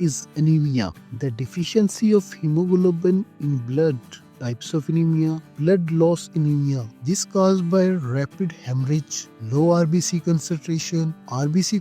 is anemia? The deficiency of hemoglobin in blood. Types of anemia: blood loss anemia. This caused by rapid hemorrhage, low RBC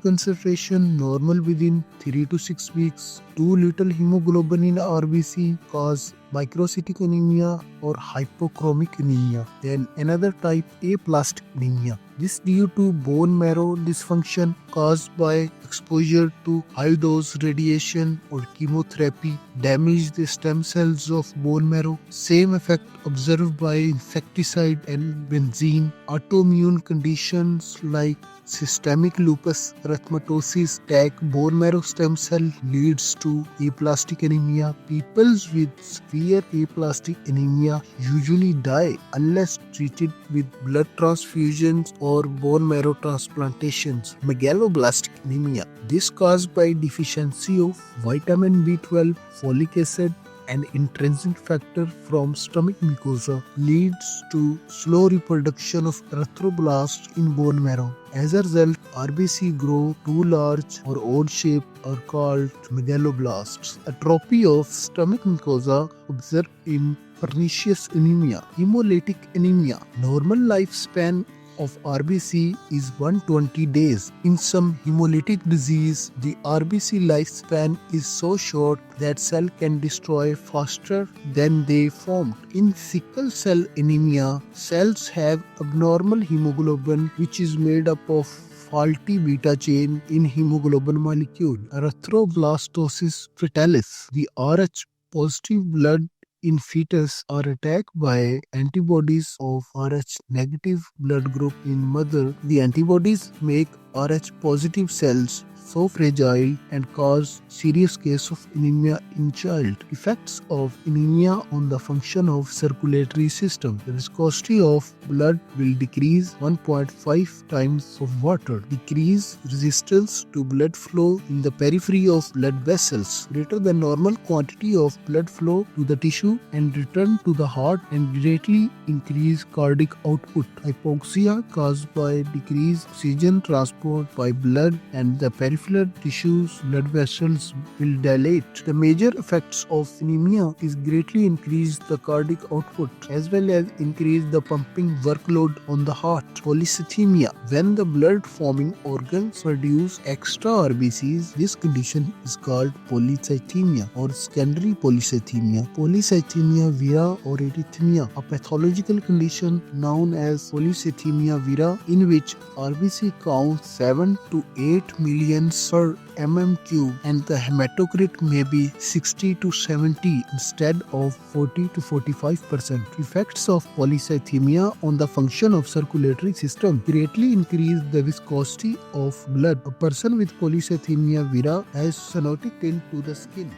concentration normal within 3 to 6 weeks, too little hemoglobin in RBC cause microcytic anemia or hypochromic anemia. Then another type, aplastic anemia. This due to bone marrow dysfunction caused by exposure to high dose radiation or chemotherapy damage the stem cells of bone marrow. Same effect observed by insecticide and benzene. Autoimmune conditions like systemic lupus erythematosus attack bone marrow stem cell leads to aplastic anemia. People with severe aplastic anemia usually die unless treated with blood transfusions or bone marrow transplantations. Megaloblastic anemia. This caused by deficiency of vitamin B12, folic acid, an intrinsic factor from stomach mucosa, leads to slow reproduction of erythroblasts in bone marrow. As a result, RBC grow too large or odd shape are called megaloblasts. Atrophy of stomach mucosa observed in pernicious anemia. Hemolytic anemia. Normal lifespan of RBC is 120 days. In some hemolytic disease, the RBC lifespan is so short that cell can destroy faster than they formed. In sickle cell anemia, cells have abnormal hemoglobin which is made up of faulty beta chain in hemoglobin molecule. Erythroblastosis fetalis. The Rh positive blood in fetus are attacked by antibodies of Rh negative blood group in mother. The antibodies make Rh positive cells so fragile and cause serious case of anemia in child. Effects of anemia on the function of circulatory system. The viscosity of blood will decrease 1.5 times of water. Decrease resistance to blood flow in the periphery of blood vessels. Greater than normal quantity of blood flow to the tissue and return to the heart and greatly increase cardiac output. Hypoxia caused by decreased oxygen transport by blood and the peripheral tissues, blood vessels will dilate. The major effects of anemia is greatly increase the cardiac output as well as increase the pumping workload on the heart. Polycythemia. When the blood forming organs produce extra RBCs, this condition is called polycythemia or secondary polycythemia. Polycythemia vera or erythemia, a pathological condition known as polycythemia vera in which RBC counts 7 to 8 million per mm cube and the hematocrit may be 60 to 70 instead of 40 to 45%. Effects of polycythemia on the function of circulatory system greatly increase the viscosity of blood. A person with polycythemia vera has cyanotic tint to the skin.